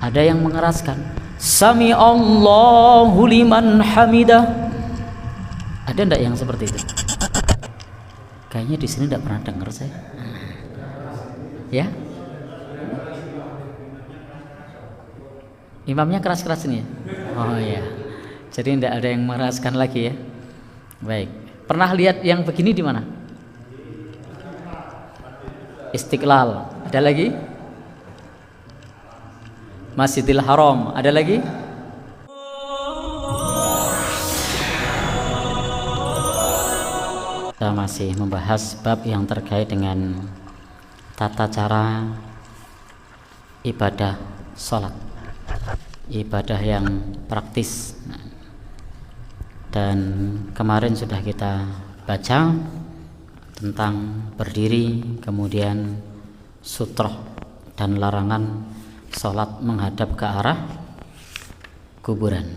Ada yang mengeraskan. Sami Allahu liman hamidah. Ada enggak yang seperti itu? Kayaknya di sini enggak pernah dengar saya. Ya? Imamnya keras-keras ini ya? Oh iya. Jadi enggak ada yang mengeraskan lagi ya. Baik. Pernah lihat yang begini di mana? Istiqlal. Ada lagi? Masjidil Haram. Ada lagi? Kita masih membahas bab yang terkait dengan tata cara ibadah sholat, ibadah yang praktis. Dan kemarin sudah kita baca tentang berdiri, kemudian sutroh dan larangan sholat menghadap ke arah kuburan.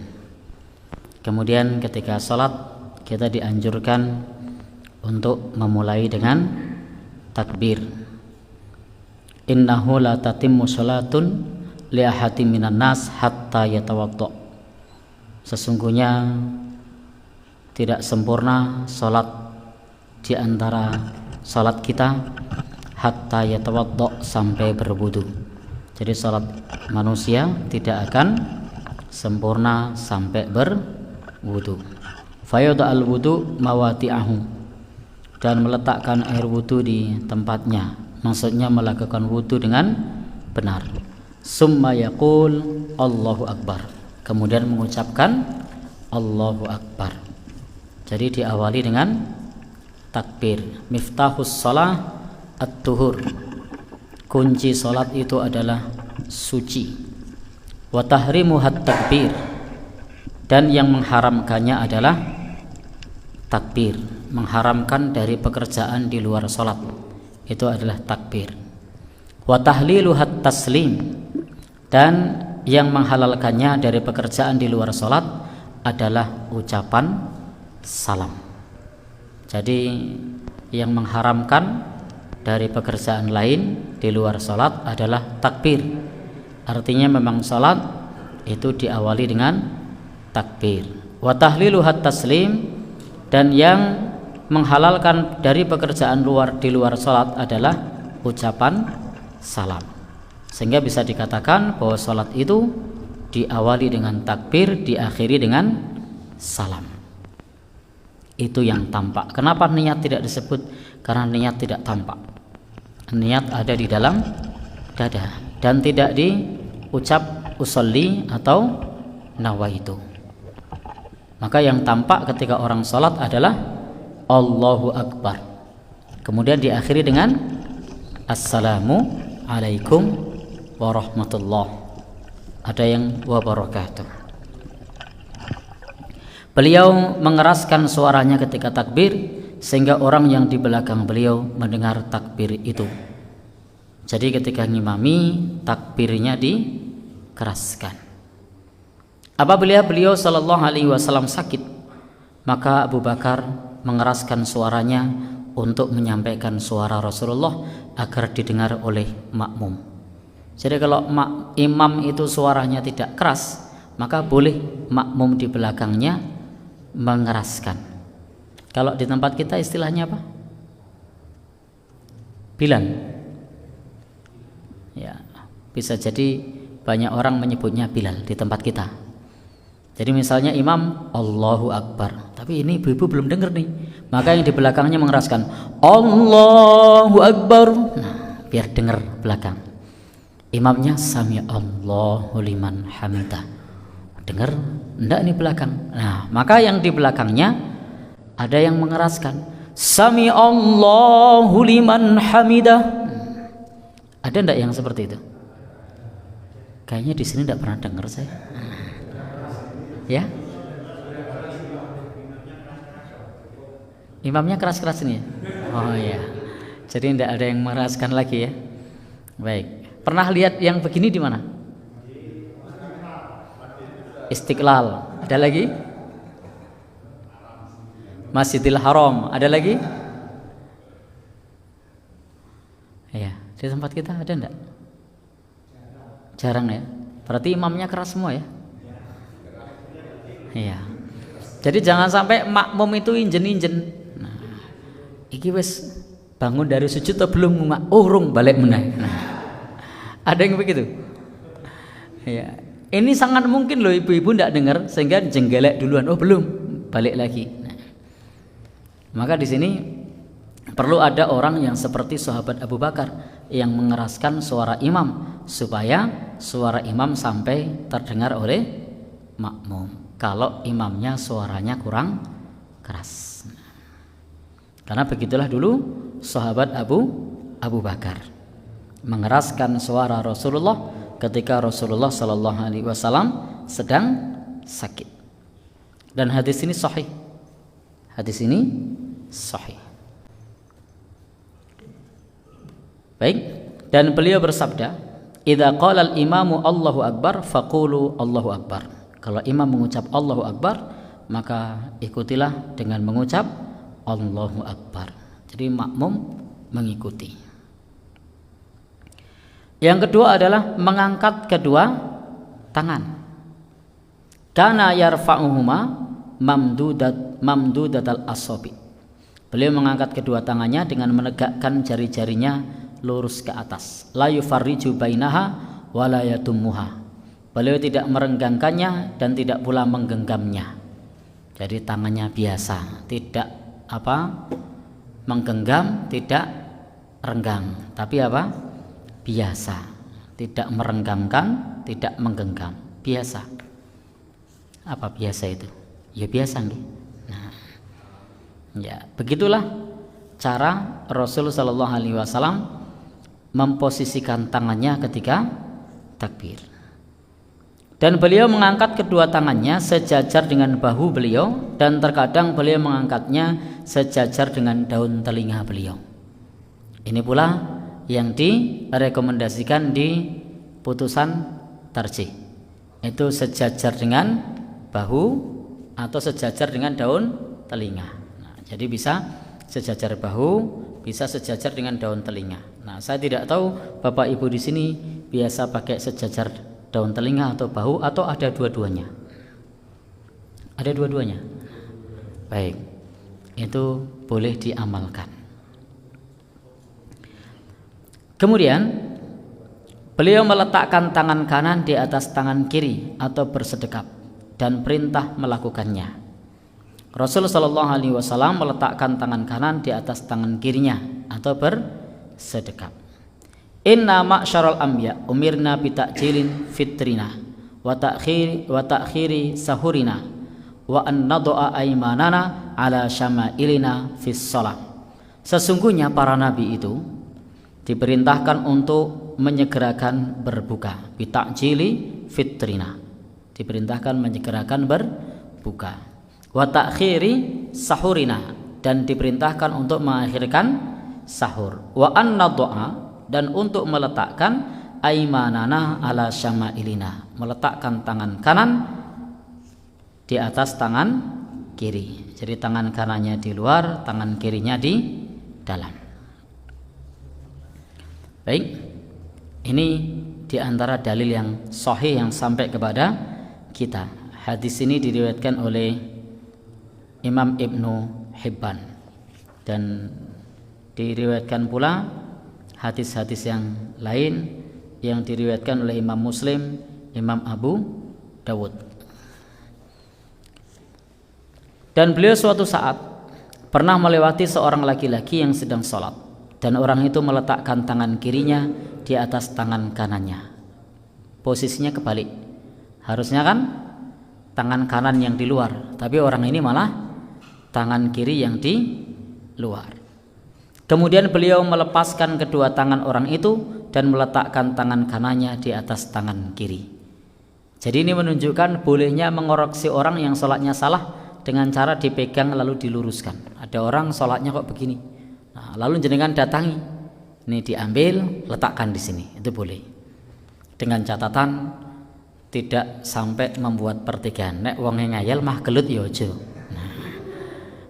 Kemudian ketika sholat kita dianjurkan untuk memulai dengan takbir. Innahu la tatimmu sholatun li ahadin minan nas hatta yatawadda. Sesungguhnya tidak sempurna sholat di antara sholat kita hatta yatawadda, sampai berwudu. Jadi sholat manusia tidak akan sempurna sampai berwudu. Fayada al wudu mawati'ahu, dan meletakkan air wudu di tempatnya, maksudnya melakukan wudu dengan benar. Summa yaqul Allahu Akbar, kemudian mengucapkan Allahu Akbar. Jadi diawali dengan takbir. Miftahus shalah at-tuhur, kunci salat itu adalah suci. Wa tahrimuhat takbir, dan yang mengharamkannya adalah takbir. Mengharamkan dari pekerjaan di luar salat itu adalah takbir. Wa tahliluhat taslim, dan yang menghalalkannya dari pekerjaan di luar salat adalah ucapan salam. Jadi yang mengharamkan dari pekerjaan lain di luar salat adalah takbir. Artinya memang salat itu diawali dengan takbir. Wa tahliluhat taslim, dan yang menghalalkan dari pekerjaan di luar salat adalah ucapan salam. Sehingga bisa dikatakan bahwa salat itu diawali dengan takbir, diakhiri dengan salam. Itu yang tampak. Kenapa niat tidak disebut? Karena niat tidak tampak. Niat ada di dalam dada dan tidak diucap usolli atau nawaitu. Maka yang tampak ketika orang sholat adalah Allahu Akbar, kemudian diakhiri dengan Assalamu alaikum warahmatullah, ada yang wabarakatuh. Beliau mengeraskan suaranya ketika takbir sehingga orang yang di belakang beliau mendengar takbir itu. Jadi ketika ngimami, takbirnya dikeraskan. Apabila beliau sallallahu alaihi wasallam sakit, maka Abu Bakar mengeraskan suaranya untuk menyampaikan suara Rasulullah agar didengar oleh makmum. Jadi kalau imam itu suaranya tidak keras, maka boleh makmum di belakangnya mengeraskan. Kalau di tempat kita istilahnya apa? Bilan. Ya, bisa jadi banyak orang menyebutnya Bilal di tempat kita. Jadi misalnya imam Allahu Akbar, tapi ini ibu-ibu belum dengar nih, maka yang di belakangnya mengeraskan Allahu Akbar. Nah, biar dengar belakang. Imamnya Sami Allahu liman hamidah, dengar enggak nih belakang. Nah, maka yang di belakangnya ada yang mengeraskan Sami Allahu liman hamidah. Ada enggak yang seperti itu? Kayaknya di sini enggak pernah dengar saya. Ya? Imamnya keras-keras ini ya? Oh iya. Jadi enggak ada yang mengeraskan lagi ya. Baik. Pernah lihat yang begini di mana? Istiqlal. Ada lagi? Masjidil Haram. Ada lagi? Ya, di tempat kita ada enggak? Jarang ya. Berarti imamnya keras semua ya. Iya. Jadi jangan sampai makmum itu injen-injen. Nah, iki wis bangun dari sujud atau belum? Urung balik meneh. Nah, ada yang begitu. Ya. Ini sangat mungkin loh ibu-ibu tidak dengar sehingga jenggelek duluan. Oh belum, balik lagi. Nah, maka di sini perlu ada orang yang seperti sahabat Abu Bakar yang mengeraskan suara imam supaya suara imam sampai terdengar oleh makmum. Kalau imamnya suaranya kurang keras. Karena begitulah dulu sahabat Abu Bakar mengeraskan suara Rasulullah ketika Rasulullah Shallallahu Alaihi Wasallam sedang sakit. Dan hadis ini sahih. Hadis ini sahih. Baik, dan beliau bersabda, "Idza qala al-imamu Allahu Akbar faqulu Allahu Akbar." Kalau imam mengucap Allahu Akbar, maka ikutilah dengan mengucap Allahu Akbar. Jadi makmum mengikuti. Yang kedua adalah mengangkat kedua tangan. Kana yarfa'uhuma mamdudatal asabi. Beliau mengangkat kedua tangannya dengan menegakkan jari-jarinya lurus ke atas. La yufarriju bainaha wa la yatummuha. Beliau tidak merenggangkannya dan tidak pula menggenggamnya. Jadi tangannya biasa, tidak menggenggam, tidak renggang, tapi biasa, tidak merenggangkan, tidak menggenggam, biasa. Apa biasa itu? Ya biasa nih. Nah, ya begitulah cara Rasul Shallallahu Alaihi Wasallam memposisikan tangannya ketika takbir. Dan beliau mengangkat kedua tangannya sejajar dengan bahu beliau, dan terkadang beliau mengangkatnya sejajar dengan daun telinga beliau. Ini pula yang direkomendasikan di putusan tarjih, itu sejajar dengan bahu atau sejajar dengan daun telinga. Nah, jadi bisa sejajar bahu, bisa sejajar dengan daun telinga. Nah, saya tidak tahu Bapak Ibu di sini biasa pakai sejajar daun telinga atau bahu atau ada dua-duanya. Ada dua-duanya. Baik, itu boleh diamalkan. Kemudian beliau meletakkan tangan kanan di atas tangan kiri atau bersedekap dan perintah melakukannya. Rasulullah Shallallahu Alaihi Wasallam meletakkan tangan kanan di atas tangan kirinya atau bersedekap. Inna ma'syaral anbiya umirna bitakjilin fitrina wa ta'khiri sahurina wa an nad'a aymanana ala syama'ilina fis shalah. Sesungguhnya para nabi itu diperintahkan untuk menyegerakan berbuka, bitakjili fitrina, diperintahkan menyegerakan berbuka, wa ta'khiri sahurina, dan diperintahkan untuk mengakhirkan sahur, wa an nad'a, dan untuk meletakkan aimanana ala syama'ilina, meletakkan tangan kanan di atas tangan kiri. Jadi tangan kanannya di luar, tangan kirinya di dalam. Baik, ini diantara dalil yang sahih yang sampai kepada kita. Hadis ini diriwayatkan oleh Imam Ibnu Hibban dan diriwayatkan pula hadis-hadis yang lain yang diriwayatkan oleh Imam Muslim, Imam Abu Dawud. Dan beliau suatu saat pernah melewati seorang laki-laki yang sedang sholat, dan orang itu meletakkan tangan kirinya di atas tangan kanannya. Posisinya kebalik. Harusnya kan tangan kanan yang di luar, tapi orang ini malah tangan kiri yang di luar. Kemudian beliau melepaskan kedua tangan orang itu dan meletakkan tangan kanannya di atas tangan kiri. Jadi ini menunjukkan bolehnya mengoreksi orang yang sholatnya salah dengan cara dipegang lalu diluruskan. Ada orang sholatnya kok begini, nah, lalu jenengan datangi, ini diambil, letakkan di sini, itu boleh. Dengan catatan tidak sampai membuat pertikaian. Nek wonge ngayal mah gelut ya aja. Nah,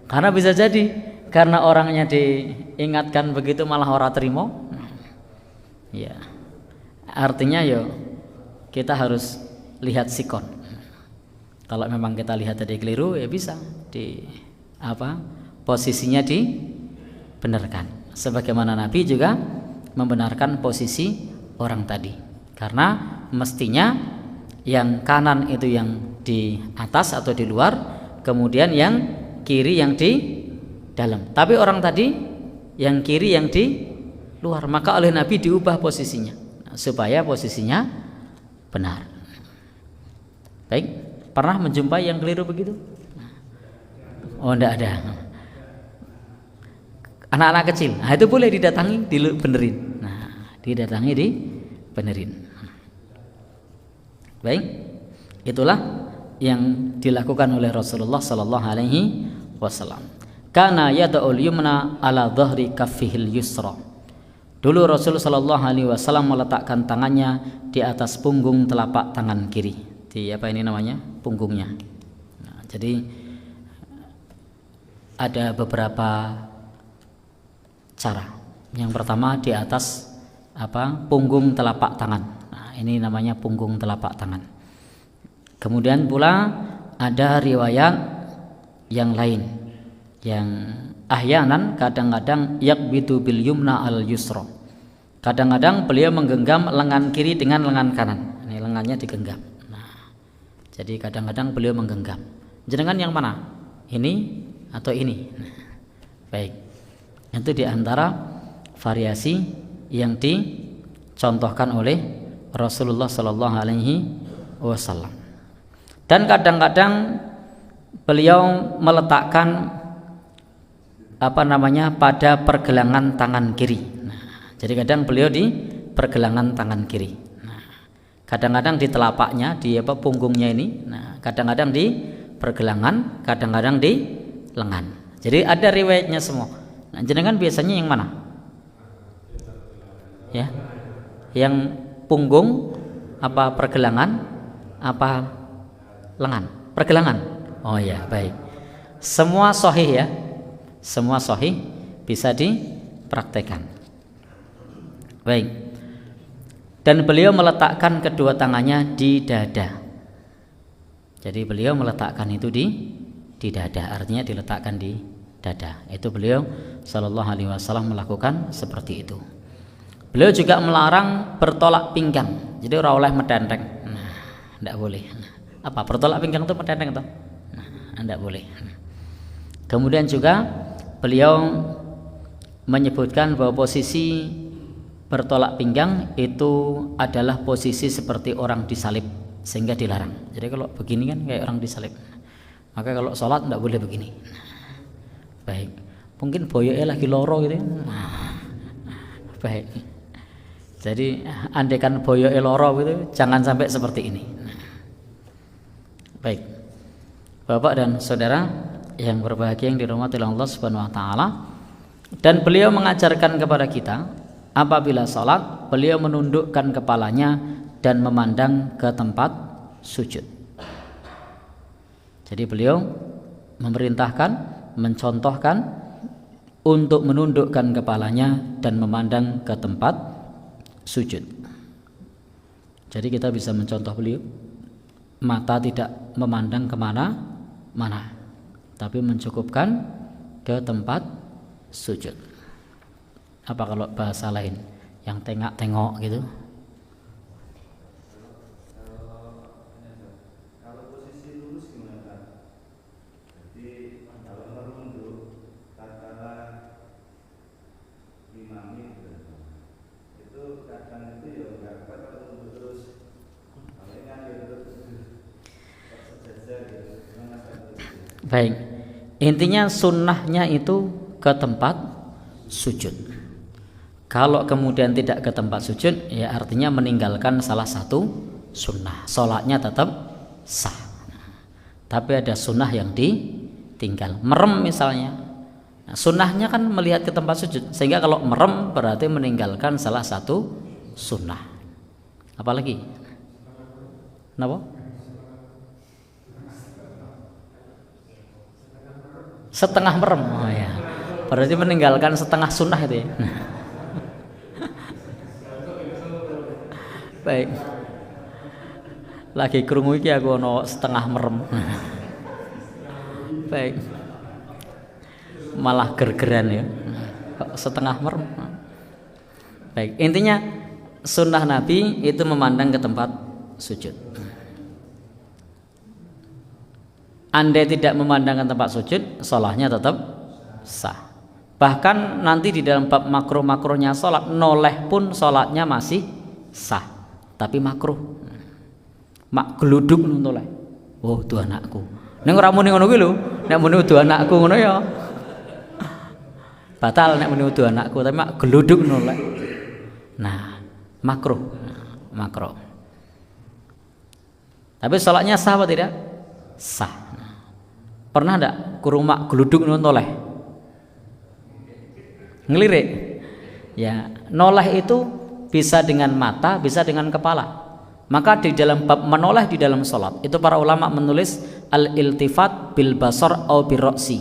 karena bisa jadi karena orangnya diingatkan begitu malah ora terima. Ya. Artinya yo kita harus lihat sikon. Kalau memang kita lihat tadi keliru, ya bisa posisinya dibenarkan. Sebagaimana Nabi juga membenarkan posisi orang tadi. Karena mestinya yang kanan itu yang di atas atau di luar, kemudian yang kiri yang di dalam. Tapi orang tadi yang kiri yang di luar, maka oleh Nabi diubah posisinya supaya posisinya benar. Baik, pernah menjumpai yang keliru begitu? Oh, enggak ada. Anak-anak kecil, nah itu boleh didatangi, dibenerin. Nah, didatangi, dibenerin. Baik, itulah yang dilakukan oleh Rasulullah Sallallahu Alaihi Wasallam. Kana yada'ul yumna ala dhahri kaffihil yusra. Dulu Rasul Sallallahu Alaihi Wasallam meletakkan tangannya di atas punggung telapak tangan kiri. Di punggungnya. Nah, jadi ada beberapa cara. Yang pertama di atas punggung telapak tangan. Nah, ini namanya punggung telapak tangan. Kemudian pula ada riwayat yang lain yang ahyanan kadang-kadang yakbitu bil yumna al yusra. Kadang-kadang beliau menggenggam lengan kiri dengan lengan kanan. Ini lengannya digenggam. Nah, jadi kadang-kadang beliau menggenggam. Jenengan yang mana? Ini atau ini? Nah, baik. Itu diantara variasi yang dicontohkan oleh Rasulullah Sallallahu Alaihi Wasallam. Dan kadang-kadang beliau meletakkan pada pergelangan tangan kiri. Nah, jadi kadang beliau di pergelangan tangan kiri. Nah, kadang-kadang di telapaknya, di punggungnya ini. Nah, kadang-kadang di pergelangan, kadang-kadang di lengan. Jadi ada riwayatnya semua. Nah, jenengan biasanya yang mana? Ya, yang punggung apa pergelangan apa lengan? Pergelangan. Oh ya, baik. Semua sahih ya. Semua sahih, bisa dipraktekkan. Baik. Dan beliau meletakkan kedua tangannya di dada. Jadi beliau meletakkan itu di dada, artinya diletakkan di dada. Itu beliau Sallallahu Alaihi Wasallam melakukan seperti itu. Beliau juga melarang bertolak pinggang. Jadi ora oleh medenteng. Nah, enggak boleh. Apa bertolak pinggang itu medenteng toh? Nah, enggak boleh. Kemudian juga beliau menyebutkan bahwa posisi bertolak pinggang itu adalah posisi seperti orang disalib, sehingga dilarang. Jadi kalau begini kan kayak orang disalib. Maka kalau sholat tidak boleh begini. Baik. Mungkin boyoke lagi loro gitu. Baik. Jadi andaikan boyoke loro gitu, jangan sampai seperti ini. Baik. Bapak dan saudara yang berbahagia yang dirahmati oleh Allah Subhanahu wa taala, dan beliau mengajarkan kepada kita apabila salat beliau menundukkan kepalanya dan memandang ke tempat sujud. Jadi beliau memerintahkan, mencontohkan untuk menundukkan kepalanya dan memandang ke tempat sujud. Jadi kita bisa mencontoh beliau, mata tidak memandang kemana-mana, tapi mencukupkan ke tempat sujud. Apa kalau bahasa lain yang tengok-tengok gitu? Kalau posisi lurus gimana? Jadi kalau merunduk katakanlah 5 menit itu kadang itu ya enggak kuat kalau terus. Kalau ini kan ya terus sejajar gitu. Baik, intinya sunnahnya itu ke tempat sujud. Kalau kemudian tidak ke tempat sujud, ya artinya meninggalkan salah satu sunnah. Sholatnya tetap sah, tapi ada sunnah yang ditinggal. Merem misalnya, nah, sunnahnya kan melihat ke tempat sujud, sehingga kalau merem berarti meninggalkan salah satu sunnah. Apalagi? Kenapa? Setengah merem, oh ya, berarti meninggalkan setengah sunnah itu ya. Baik. Lagi krungu iki aku ono setengah merem. Baik. Malah gergeran ya. Setengah merem. Baik, intinya sunnah Nabi itu memandang ke tempat sujud. Andai tidak memandang ke tempat sujud, sholahnya tetap sah. Bahkan nanti di dalam bab makruh-makruhnya sholat, noleh pun sholatnya masih sah, tapi makruh. Mak geluduk noleh. Oh, itu anakku. Neng ora muni ngono kuwi lho, nek muni itu anakku ngono ya. Batal nek muni itu anakku, tapi mak geluduk noleh. Nah, makruh. Makruh. Tapi sholatnya sah apa tidak? Sah. Pernah enggak kurung mak geluduk noleh? Ngelirik. Ya, noleh itu bisa dengan mata, bisa dengan kepala. Maka di dalam bab menoleh di dalam sholat itu para ulama menulis al-iltifat bil basar au birroksi,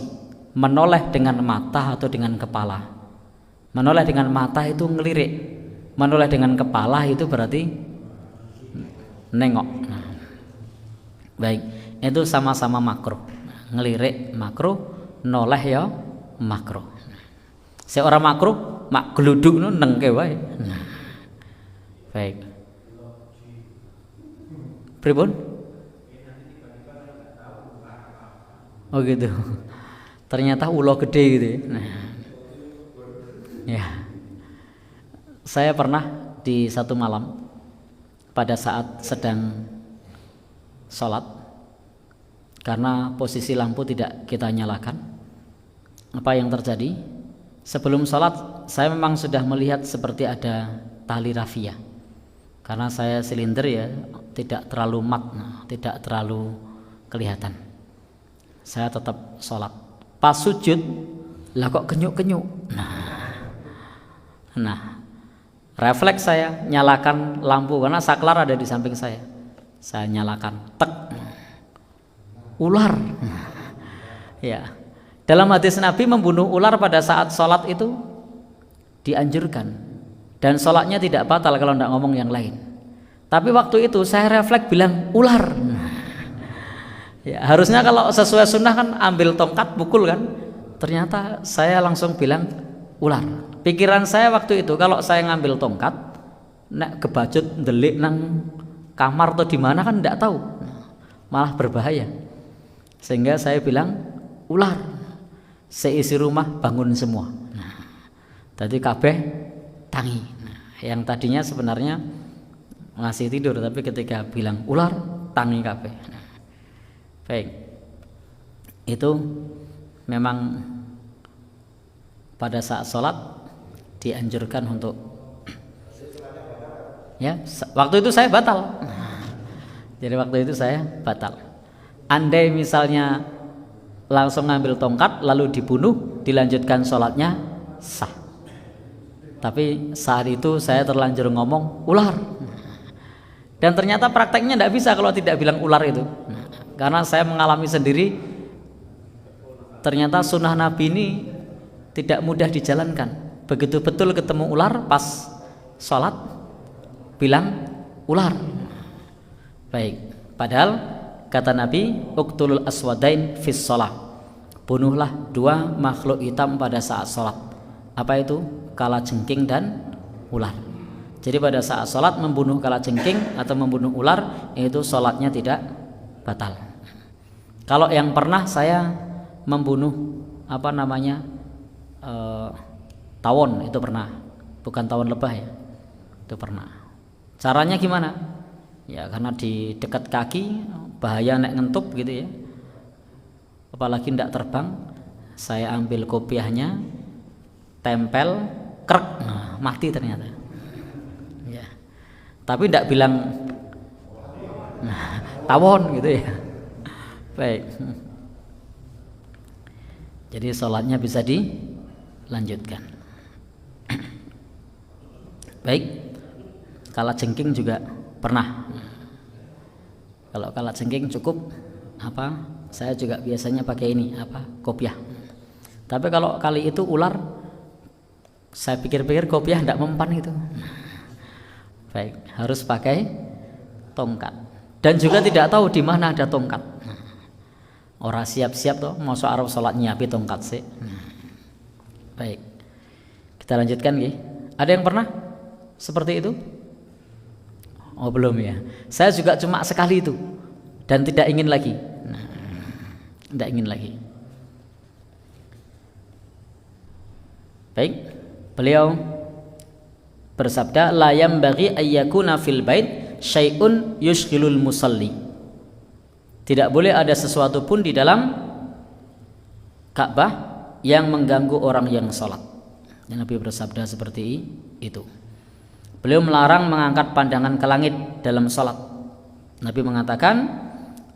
menoleh dengan mata atau dengan kepala. Menoleh dengan mata itu ngelirik, menoleh dengan kepala itu berarti nengok. Baik, itu sama-sama makruh. Ngelirik makruh, noleh ya makruh. Seorang makruh mak geluduk nu nengke wae. Baik. Pripun? Oh gitu. Ternyata ulo gede gitu ya. Nah. Ya. Saya pernah di satu malam pada saat sedang sholat, karena posisi lampu tidak kita nyalakan. Apa yang terjadi? Sebelum sholat saya memang sudah melihat seperti ada tali rafia. Karena saya silinder ya, tidak terlalu mat, tidak terlalu kelihatan. Saya tetap sholat. Pas sujud, lah kok kenyuk-kenyuk. Nah, refleks saya nyalakan lampu karena saklar ada di samping saya. Saya nyalakan, tek, ular. Ya, dalam hadis Nabi membunuh ular pada saat sholat itu dianjurkan. Dan sholatnya tidak batal kalau tidak ngomong yang lain. Tapi waktu itu saya refleks bilang ular. Ya, harusnya kalau sesuai sunnah kan ambil tongkat pukul kan. Ternyata saya langsung bilang ular. Pikiran saya waktu itu kalau saya ngambil tongkat, nek kebacut ndelik nang kamar atau di mana kan tidak tahu. Malah berbahaya. Sehingga saya bilang ular. Seisi rumah bangun semua. Tadi kabeh tangi. Yang tadinya sebenarnya masih tidur, tapi ketika bilang ular tangi kabeh. Baik. Itu memang pada saat sholat dianjurkan untuk ya, waktu itu saya batal. Jadi waktu itu saya batal. Andai misalnya langsung ngambil tongkat lalu dibunuh, dilanjutkan sholatnya sah. Tapi saat itu saya terlanjur ngomong ular. Dan ternyata prakteknya tidak bisa kalau tidak bilang ular itu. Karena saya mengalami sendiri, ternyata sunnah Nabi ini tidak mudah dijalankan. Begitu betul ketemu ular pas sholat, bilang ular. Baik, padahal kata Nabi, uqtulul aswadain fis sholat. Bunuhlah dua makhluk hitam pada saat sholat. Apa itu? Kalajengking dan ular. Jadi pada saat sholat membunuh kalajengking atau membunuh ular itu sholatnya tidak batal. Kalau yang pernah saya membunuh tawon, itu pernah, bukan tawon lebah ya, itu pernah. Caranya gimana? Ya karena di dekat kaki bahaya nek ngentup gitu ya, apalagi tidak terbang. Saya ambil kopiahnya, tempel, krek, mati ternyata. Ya. Tapi tidak bilang tawon gitu ya. Baik. Jadi sholatnya bisa dilanjutkan. Baik. Kalajengking juga pernah. Kalau kalajengking cukup saya juga biasanya pakai ini kopiah. Tapi kalau kali itu ular, saya pikir-pikir kopiah tidak mempan itu. Baik, harus pakai tongkat. dan juga tidak tahu di mana ada tongkat. Orang siap-siap tuh mau arep salat nyiapi tongkat sih. Baik. Kita lanjutkan nggih. Ada yang pernah seperti itu? Oh, belum ya. Saya juga cuma sekali itu dan tidak ingin lagi. Tidak ingin lagi. Baik. Beliau bersabda, la yambaghi ayyakuna fil bait syai'un yushghilul musalli. Tidak boleh ada sesuatu pun di dalam Ka'bah yang mengganggu orang yang salat. Nabi bersabda seperti itu. Beliau melarang mengangkat pandangan ke langit dalam salat. Nabi mengatakan,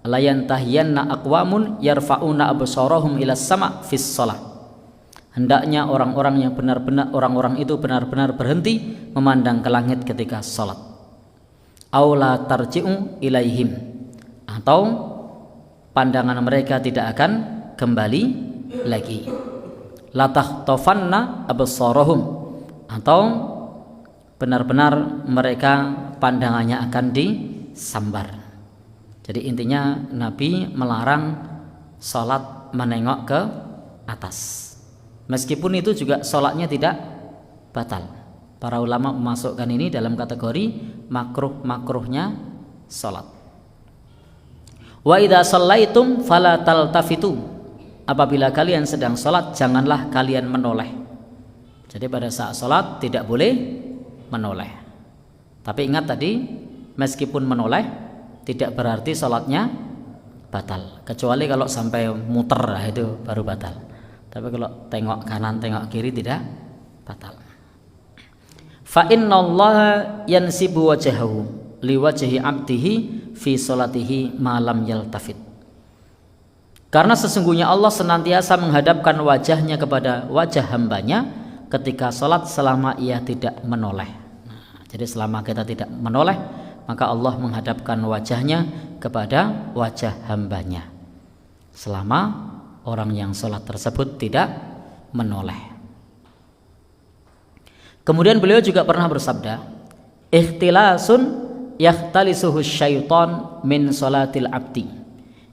la yantahiyanna aqwamun yarfa'una absarahum ila sama' fis shalah. Hendaknya orang-orang itu benar-benar berhenti memandang ke langit ketika salat. Aula tarji'u ilaihim, atau pandangan mereka tidak akan kembali lagi. La tahtafanna absarahum, atau benar-benar mereka pandangannya akan disambar. Jadi intinya Nabi melarang salat menengok ke atas. Meskipun itu juga salatnya tidak batal. Para ulama memasukkan ini dalam kategori makruhnya salat. Wa idza shallaitum fala taltafitu. Apabila kalian sedang salat, janganlah kalian menoleh. Jadi pada saat salat tidak boleh menoleh. Tapi ingat tadi, meskipun menoleh tidak berarti salatnya batal. Kecuali kalau sampai muter, itu baru batal. Tapi kalau tengok kanan, tengok kiri tidak batal. Fa innallaha yansibu wajhahu liwajhi 'abdihi fi sholatihi ma lam yaltafit. Karena sesungguhnya Allah senantiasa menghadapkan wajahnya kepada wajah hambanya ketika salat selama ia tidak menoleh. Jadi selama kita tidak menoleh, maka Allah menghadapkan wajahnya kepada wajah hambanya selama orang yang salat tersebut tidak menoleh. Kemudian beliau juga pernah bersabda, ikhtilasun yahtalisuhu syaitan min salatil abdi.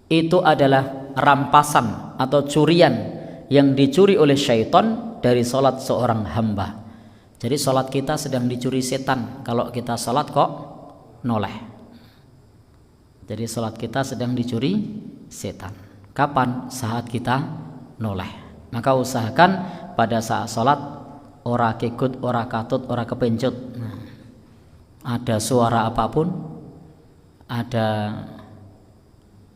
Itu adalah rampasan atau curian yang dicuri oleh syaitan dari salat seorang hamba. Jadi salat kita sedang dicuri setan kalau kita salat kok noleh. Jadi salat kita sedang dicuri setan. Kapan? Saat kita noleh. Maka usahakan pada saat salat ora kekut, ora katut, ora kepencut. Ada suara apapun, ada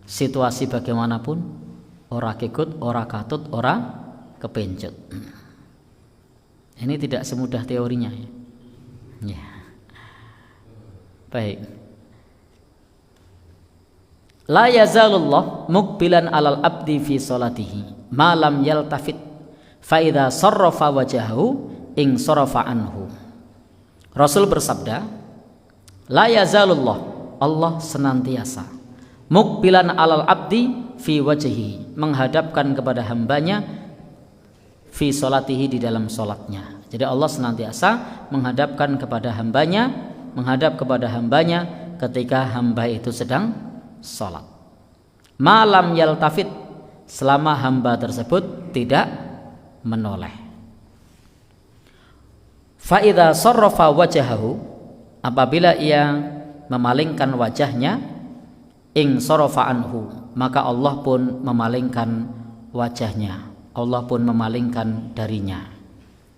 situasi bagaimanapun, ora kekut, ora katut, ora kepencut. Ini tidak semudah teorinya. Ya. Baik. La yazalullah muqbilan alal abdi fi salatihi ma lam yaltafit fa idza sarrafa wajhahu in sarafa anhu. Rasul bersabda, la yazalullah, Allah senantiasa muqbilan alal abdi fi wajhihi, menghadapkan kepada hambanya fi salatihi, di dalam salatnya. Jadi Allah senantiasa menghadap kepada hambanya ketika hamba itu sedang salat. Malam yaltafit, selama hamba tersebut tidak menoleh. Fa idza sarrafa wajhahu, apabila ia memalingkan wajahnya, ing sarafa anhu, maka Allah pun memalingkan wajahnya, Allah pun memalingkan darinya.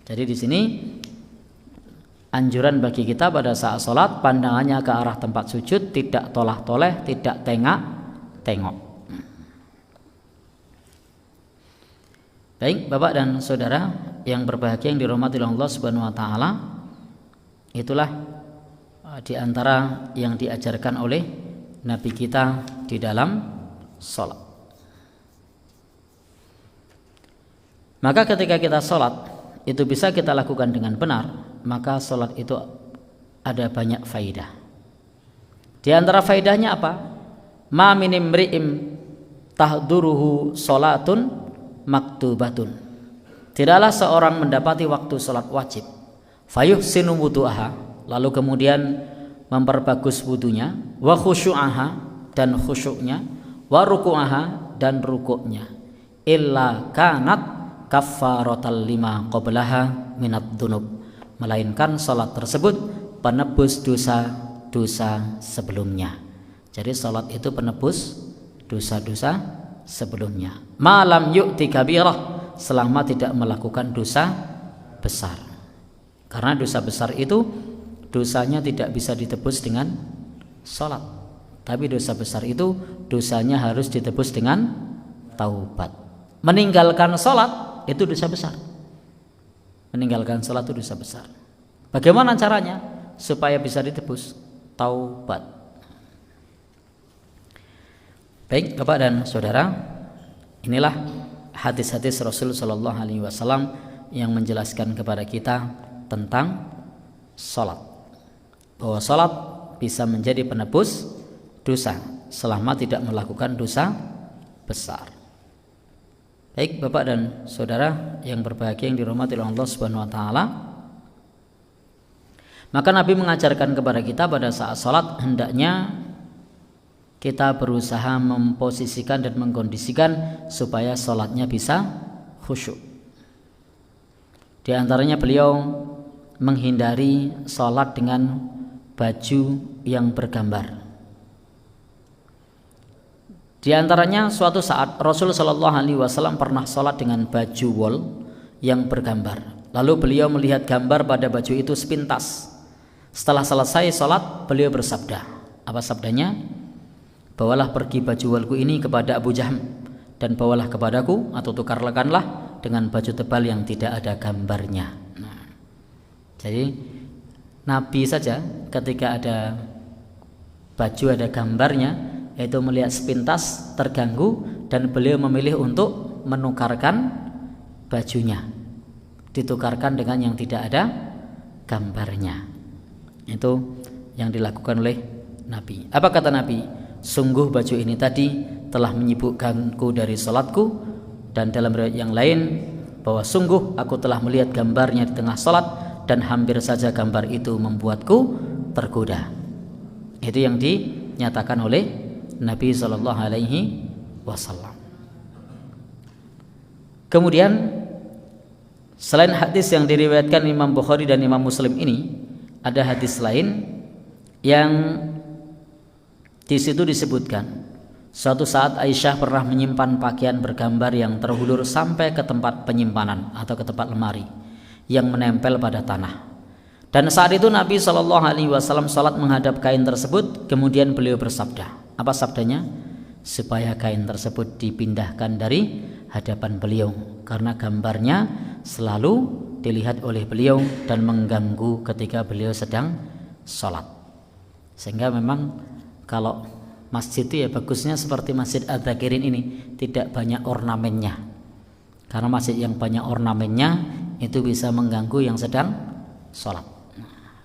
Jadi di sini anjuran bagi kita pada saat sholat, pandangannya ke arah tempat sujud, tidak tolah-toleh, tidak tengok. Baik, Bapak dan Saudara yang berbahagia yang dirahmati oleh Allah Subhanahu wa taala, itulah di antara yang diajarkan oleh Nabi kita di dalam sholat. Maka ketika kita sholat itu bisa kita lakukan dengan benar, maka sholat itu ada banyak faidah. Di antara faidahnya apa? Ma min imri'im tahduruhu sholatun maktubatun. Tidaklah seorang mendapati waktu sholat wajib, fayuhsinu wudu'aha, lalu kemudian memperbagus wudunya, wa khusyu'aha, dan khusyuknya, wa ruku'aha dan rukuknya, illa kanat kaffaratal lima qablaha minad dunub, melainkan salat tersebut penebus dosa-dosa sebelumnya. Jadi salat itu penebus dosa-dosa sebelumnya. Malam yu'ti kabirah, selama tidak melakukan dosa besar. Karena dosa besar itu dosanya tidak bisa ditebus dengan salat. Tapi dosa besar itu dosanya harus ditebus dengan taubat. Meninggalkan salat itu dosa besar. Meninggalkan salat itu dosa besar. Bagaimana caranya supaya bisa ditebus? Taubat. Baik, Bapak dan Saudara, inilah hadis-hadis Rasul sallallahu alaihi wasallam yang menjelaskan kepada kita tentang salat. Bahwa salat bisa menjadi penebus dosa selama tidak melakukan dosa besar. Baik, Bapak dan Saudara yang berbahagia yang dirahmati oleh Allah Subhanahu wa taala, maka Nabi mengajarkan kepada kita pada saat salat hendaknya kita berusaha memposisikan dan mengkondisikan supaya salatnya bisa khusyuk. Di antaranya beliau menghindari salat dengan baju yang bergambar. Di antaranya suatu saat Rasul sallallahu alaihi wasallam pernah salat dengan baju wol yang bergambar. Lalu beliau melihat gambar pada baju itu sepintas. Setelah selesai salat, beliau bersabda. Apa sabdanya? Bawalah pergi baju wolku ini kepada Abu Jahm dan bawalah kepadaku atau tukarkanlah dengan baju tebal yang tidak ada gambarnya. Nah, jadi Nabi saja ketika ada baju ada gambarnya itu melihat sepintas terganggu dan beliau memilih untuk menukarkan bajunya, ditukarkan dengan yang tidak ada gambarnya. Itu yang dilakukan oleh Nabi. Apa kata Nabi? Sungguh baju ini tadi telah menyibukkanku dari salatku, dan dalam riwayat yang lain bahwa sungguh aku telah melihat gambarnya di tengah salat dan hampir saja gambar itu membuatku tergoda. Itu yang dinyatakan oleh Nabi sallallahu alaihi wasallam. Kemudian selain hadis yang diriwayatkan Imam Bukhari dan Imam Muslim ini, ada hadis lain yang di situ disebutkan suatu saat Aisyah pernah menyimpan pakaian bergambar yang terhulur sampai ke tempat penyimpanan atau ke tempat lemari yang menempel pada tanah. Dan saat itu Nabi sallallahu alaihi wasallam salat menghadap kain tersebut, kemudian beliau bersabda. Apa sabdanya? Supaya kain tersebut dipindahkan dari hadapan beliau karena gambarnya selalu dilihat oleh beliau dan mengganggu ketika beliau sedang salat. Sehingga memang kalau masjid itu ya bagusnya seperti Masjid Adz-Dzakirin ini, tidak banyak ornamennya. Karena masjid yang banyak ornamennya itu bisa mengganggu yang sedang sholat.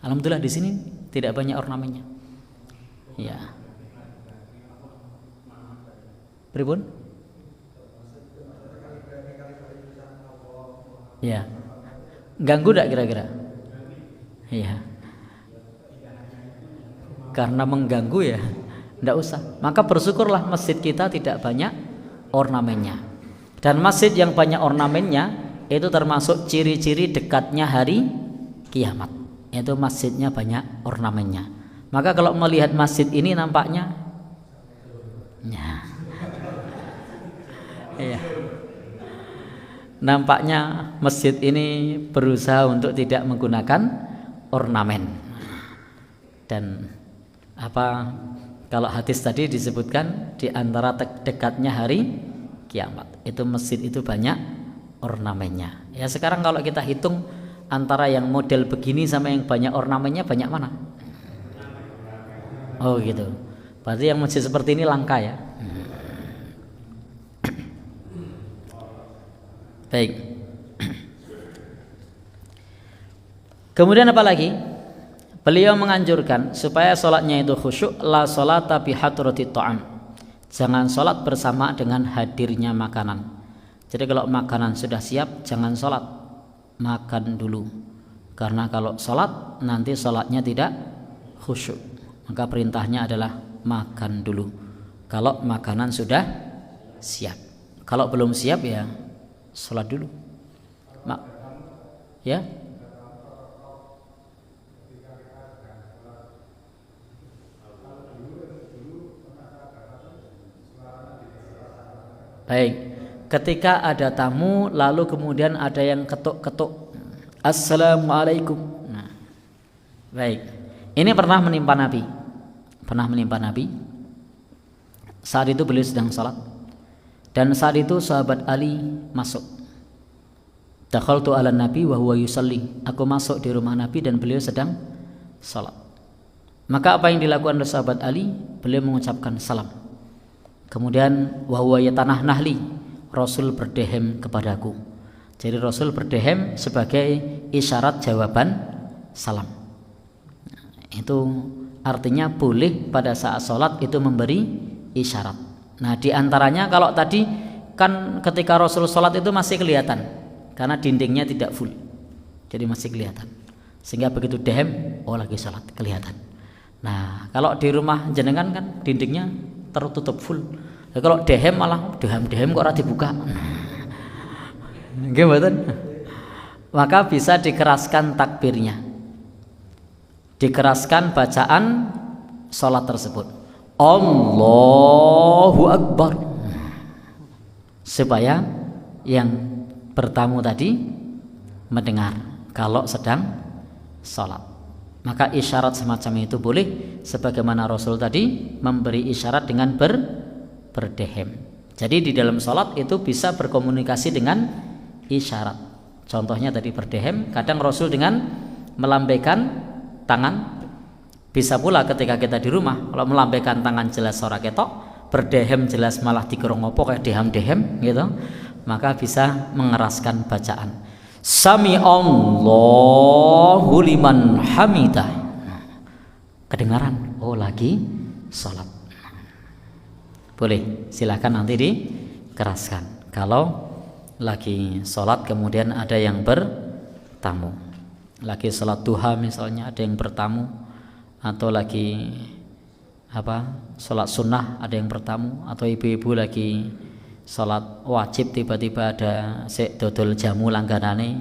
Alhamdulillah di sini tidak banyak ornamennya. Ya. Pripun? Ya. Ganggu tidak kira-kira? Iya. Karena mengganggu ya tidak usah. Maka bersyukurlah masjid kita tidak banyak ornamennya. Dan masjid yang banyak ornamennya itu termasuk ciri-ciri dekatnya hari kiamat. Itu masjidnya banyak ornamennya. Maka kalau melihat masjid ini nampaknya ya. Iya. Nampaknya masjid ini berusaha untuk tidak menggunakan ornamen. Dan kalau hadis tadi disebutkan di antara dekatnya hari kiamat itu masjid itu banyak ornamennya. Ya sekarang kalau kita hitung antara yang model begini sama yang banyak ornamennya, banyak mana? Oh gitu. Berarti yang masjid seperti ini langka ya. Baik. Kemudian apa lagi? Beliau menganjurkan supaya sholatnya itu khusyuk, la sholata bi hadratit ta'am. Jangan sholat bersama dengan hadirnya makanan. Jadi kalau makanan sudah siap, jangan sholat, makan dulu. Karena kalau sholat nanti sholatnya tidak khusyuk. Maka perintahnya adalah makan dulu. Kalau makanan sudah siap. Kalau belum siap ya sholat dulu. Ya. Baik. Ketika ada tamu lalu kemudian ada yang ketuk-ketuk, Assalamualaikum. Nah, baik. Ini pernah menimpa Nabi. Pernah menimpa Nabi. Saat itu beliau sedang salat. Dan saat itu sahabat Ali masuk. Dakhaltu ala Nabi wa huwa yusalli. Aku masuk di rumah Nabi dan beliau sedang salat. Maka apa yang dilakukan oleh sahabat Ali? Beliau mengucapkan salam. Kemudian wa huwa yatanah-nahli. Rasul berdehem kepadaku. Jadi Rasul berdehem sebagai isyarat jawaban salam. Itu artinya boleh pada saat sholat itu memberi isyarat. Nah diantaranya kalau tadi kan ketika Rasul sholat itu masih kelihatan karena dindingnya tidak full, jadi masih kelihatan. Sehingga begitu dehem, oh lagi sholat kelihatan. Nah kalau di rumah jenengan kan dindingnya tertutup full. Ya, kalau dehem malah dehem kok ora dibuka. Gimana? Maka bisa dikeraskan takbirnya, dikeraskan bacaan sholat tersebut. Allahu Akbar, supaya yang bertamu tadi mendengar kalau sedang sholat. Maka isyarat semacam itu boleh, sebagaimana Rasul tadi memberi isyarat dengan berdehem. Jadi di dalam sholat itu bisa berkomunikasi dengan isyarat. Contohnya tadi berdehem, kadang Rasul dengan melambaikan tangan. Bisa pula ketika kita di rumah, kalau melambaikan tangan jelas ora ketok, berdehem jelas malah dikerong opo kayak dehem gitu, maka bisa mengeraskan bacaan. Sami Allahu liman hamidah. Kedengaran, oh lagi sholat. Boleh, silakan nanti dikeraskan. Kalau lagi sholat kemudian ada yang bertamu, lagi sholat duha misalnya ada yang bertamu, atau lagi sholat sunnah ada yang bertamu, atau ibu-ibu lagi sholat wajib tiba-tiba ada sik dodol jamu langganane,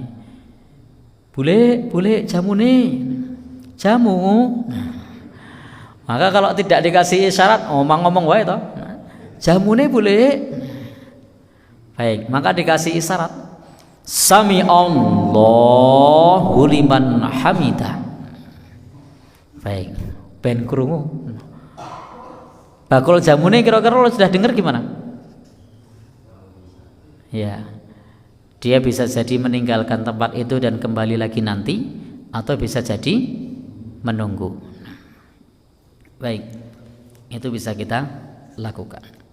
boleh jamu nih jamu. Maka kalau tidak dikasih isyarat ngomong wae toh, jamu nih boleh. Baik, maka dikasih isyarat. Sami Allahu liman hamidah. Baik, ben krungu. Bakul jamune kira-kira lo sudah dengar gimana? Ya, dia bisa jadi meninggalkan tempat itu dan kembali lagi nanti, atau bisa jadi menunggu. Baik, itu bisa kita lakukan.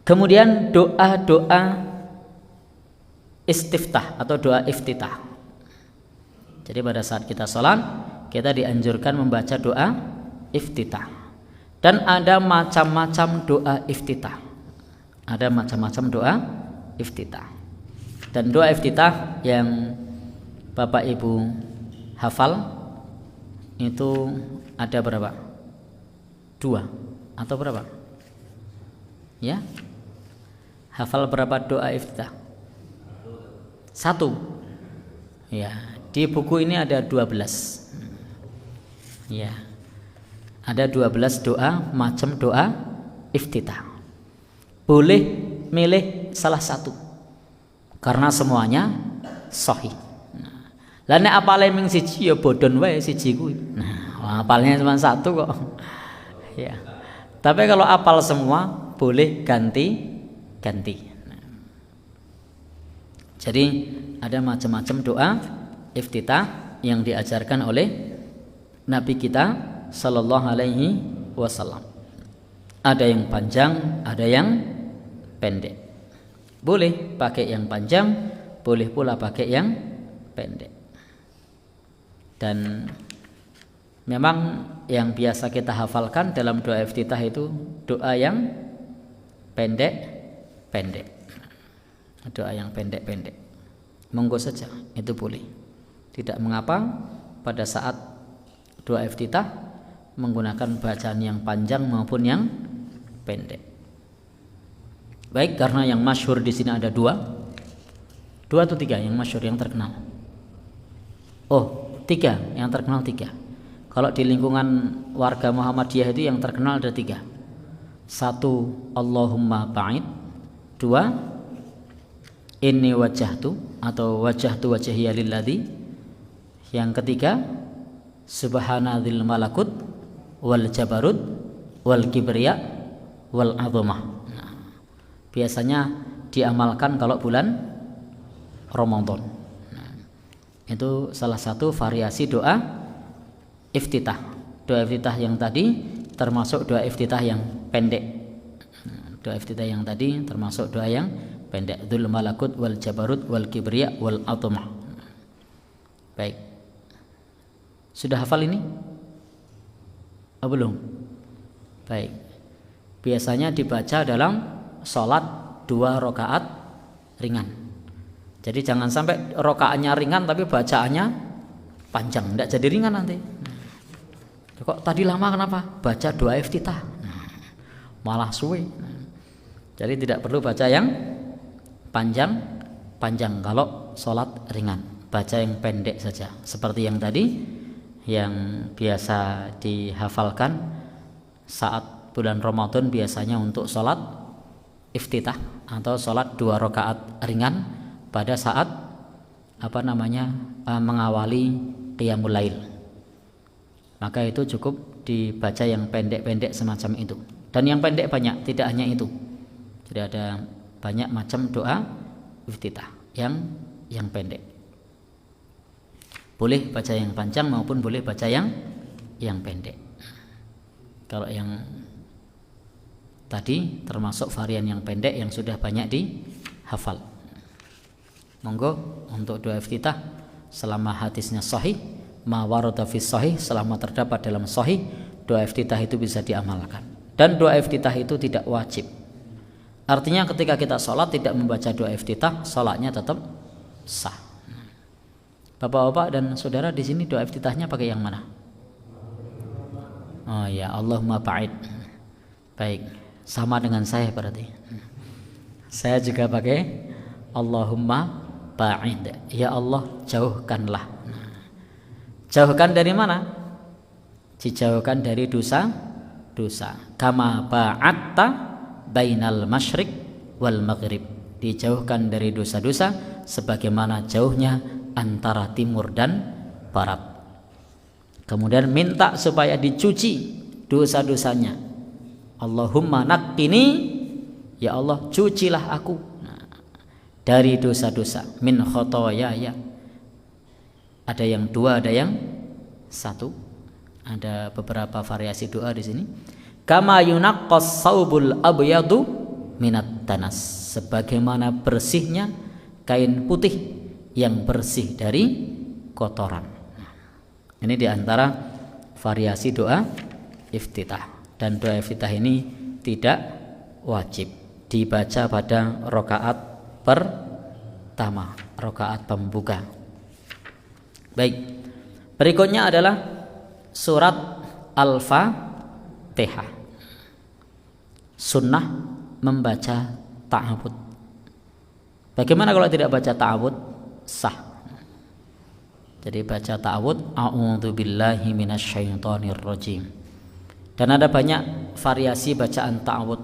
Kemudian doa-doa istiftah atau doa iftitah. Jadi pada saat kita sholat, kita dianjurkan membaca doa iftitah. Dan ada macam-macam doa iftitah. Ada macam-macam doa iftitah. Dan doa iftitah yang Bapak Ibu hafal itu ada berapa? 2 atau berapa? Ya? Hafal berapa doa iftitah? 1. Ya, di buku ini ada 12. Ya. Ada 12 doa, macam doa iftitah. Boleh milih salah satu karena semuanya sahih. Lah nek apale ming siji ya bodon wae siji kuwi. Nah, apalnya cuma 1 kok. Ya. Tapi kalau apal semua boleh ganti-ganti. Jadi ada macam-macam doa iftitah yang diajarkan oleh Nabi kita sallallahu alaihi wasallam. Ada yang panjang, ada yang pendek. Boleh pakai yang panjang, boleh pula pakai yang pendek. Dan memang yang biasa kita hafalkan dalam doa iftitah itu doa yang pendek-pendek. Doa yang pendek-pendek. Monggo saja, itu boleh. Tidak mengapa pada saat doa iftitah menggunakan bacaan yang panjang maupun yang pendek. Baik, karena yang masyhur di sini ada dua atau tiga yang masyhur, yang terkenal. Oh, tiga, yang terkenal tiga. Kalau di lingkungan warga Muhammadiyah itu yang terkenal ada tiga. Satu, Allahumma ba'id. Dua, inni wajjahtu atau wajjahtu wajhiya lilladzi. Yang ketiga, subhanadzil malakut wal jabarut wal kibriya wal azamah. Biasanya diamalkan kalau bulan Ramadan. Itu salah satu variasi doa iftitah. Doa iftitah yang tadi termasuk doa iftitah yang pendek. Doa iftitah yang tadi termasuk doa yang pendek. Dzul malakut wal jabarut wal kibriya wal azamah. Baik. Sudah hafal ini? Oh, belum? Baik. Biasanya dibaca dalam sholat 2 rakaat ringan. Jadi jangan sampai rakaatnya ringan tapi bacaannya panjang, tidak jadi ringan nanti. Kok tadi lama kenapa? Baca doa iftitah, malah suwe. Jadi tidak perlu baca yang panjang kalau sholat ringan. Baca yang pendek saja. Seperti yang tadi yang biasa dihafalkan saat bulan Ramadan, biasanya untuk sholat iftitah atau sholat 2 rakaat ringan pada saat mengawali qiyamul lail. Maka itu cukup dibaca yang pendek-pendek semacam itu. Dan yang pendek banyak, tidak hanya itu. Jadi ada banyak macam doa iftitah yang pendek. Boleh baca yang panjang maupun boleh baca yang pendek. Kalau yang tadi termasuk varian yang pendek yang sudah banyak dihafal. Monggo untuk doa iftitah selama hadisnya sahih, ma warada fi sahih, selama terdapat dalam sahih, doa iftitah itu bisa diamalkan. Dan doa iftitah itu tidak wajib. Artinya ketika kita sholat tidak membaca doa iftitah, sholatnya tetap sah. Bapak-bapak dan saudara di sini doa iftitahnya pakai yang mana? Oh ya, Allahumma ba'id. Baik, sama dengan saya berarti. Saya juga pakai Allahumma ba'id. Ya Allah, jauhkanlah. Jauhkan dari mana? Dijauhkan dari dosa. Kama ba'atta bainal masyriq wal maghrib. Dijauhkan dari dosa-dosa sebagaimana jauhnya antara timur dan barat. Kemudian minta supaya dicuci dosa-dosanya. Allahumma naqqini, ya Allah cucilah aku dari dosa-dosa, min khotoyaya. Ada yang 2, ada yang 1. Ada beberapa variasi doa di sini. Kama yunaqqas saubul abyadu minat tanas, sebagaimana bersihnya kain putih yang bersih dari kotoran. Ini diantara variasi doa iftitah. Dan doa iftitah ini tidak wajib dibaca pada rakaat pertama, rakaat pembuka. Baik, berikutnya adalah surat Al-Fatihah. Sunnah membaca ta'awudz. Bagaimana kalau tidak baca ta'awudz? Sah. Jadi baca ta'awudz, a'udzubillahi minasyaitonir rajim. Dan ada banyak variasi bacaan ta'awudz.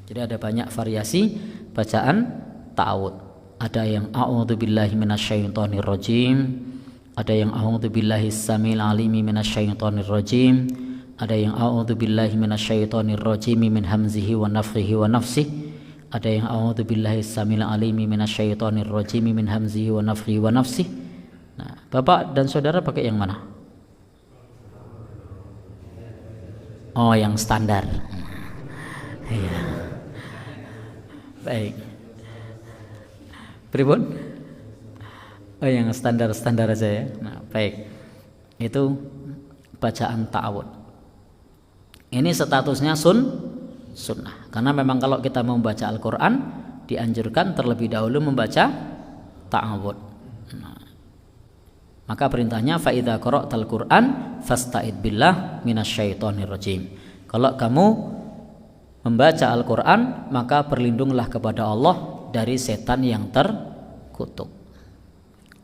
Jadi ada banyak variasi bacaan ta'awudz. Ada yang a'udzubillahi minasyaitonir rajim, ada yang a'udzubillahi samil alimi minasyaitonir rajim, ada yang a'udzubillahi minasyaitonir rajim min hamzihi wa nafthihi wa nafsihi, ada yang a'udzubillahi samil alimi minasyaitonir rajim min hamzihi wa nafthihi wa nafsihi. Nah, Bapak dan saudara pakai yang mana? Oh, yang standar. Iya. Baik. Pripun? Oh, yang standar-standar aja ya. Nah, baik. Itu bacaan ta'awudz. Ini statusnya sunnah. Karena memang kalau kita membaca Al-Qur'an dianjurkan terlebih dahulu membaca ta'awudz. Nah, Maka perintahnya fa idza qara'tal Qur'an fasta'id billah minasyaitonir rajim. Kalau kamu membaca Al-Qur'an, maka berlindunglah kepada Allah dari setan yang terkutuk.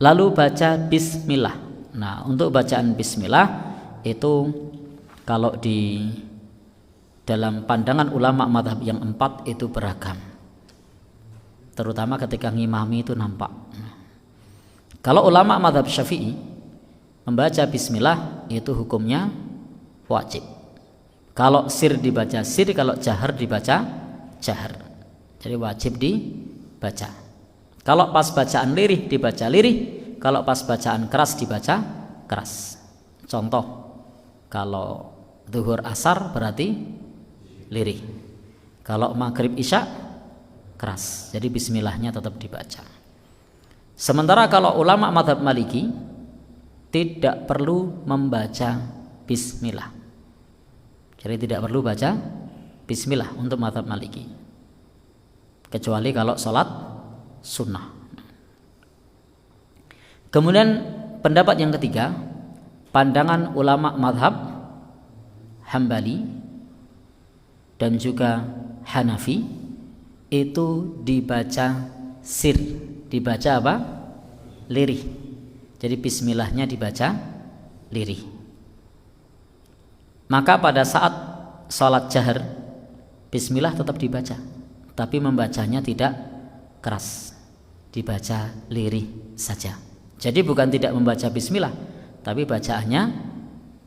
Lalu baca bismillah. Nah, untuk bacaan bismillah itu kalau di dalam pandangan ulama mazhab yang 4 itu beragam. Terutama ketika ngimami itu nampak. Kalau ulama mazhab Syafi'i membaca bismillah itu hukumnya wajib. Kalau sir dibaca sir, kalau jahar dibaca jahar. Jadi wajib dibaca. Kalau pas bacaan lirih dibaca lirih, kalau pas bacaan keras dibaca keras. Contoh, kalau zuhur asar berarti lirih. Kalau maghrib isya keras. Jadi bismillahnya tetap dibaca. Sementara kalau ulama mazhab Maliki tidak perlu membaca bismillah. Jadi tidak perlu baca bismillah untuk mazhab Maliki. Kecuali kalau sholat sunnah. Kemudian pendapat yang ketiga, pandangan ulama mazhab Hambali dan juga Hanafi itu dibaca sir, dibaca apa? Lirih. Jadi bismillahnya dibaca lirih. Maka pada saat sholat jahar, bismillah tetap dibaca, tapi membacanya tidak keras, dibaca lirih saja. Jadi bukan tidak membaca bismillah, tapi bacaannya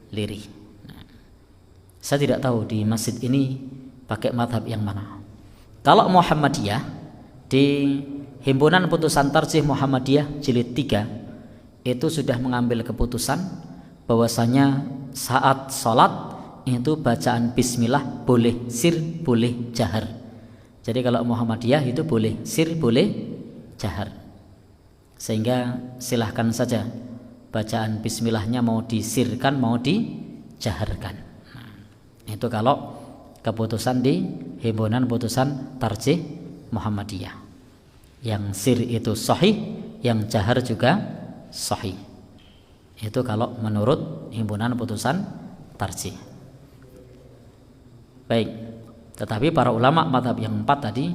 lirih. Saya tidak tahu di masjid ini pakai mazhab yang mana. Kalau Muhammadiyah, di Himpunan Putusan Tarjih Muhammadiyah jilid 3 itu sudah mengambil keputusan bahwasanya saat sholat itu bacaan bismillah boleh sir, boleh jahar. Jadi kalau Muhammadiyah itu boleh sir, boleh jahar. Sehingga silahkan saja bacaan bismillahnya mau disirkan, mau dijaharkan. Nah, itu kalau keputusan di Himpunan Putusan Tarjih Muhammadiyah. Yang sir itu sahih, yang jahar juga sahih. Itu kalau menurut Himpunan Putusan Tarjih. Baik, tetapi para ulama mazhab yang 4 tadi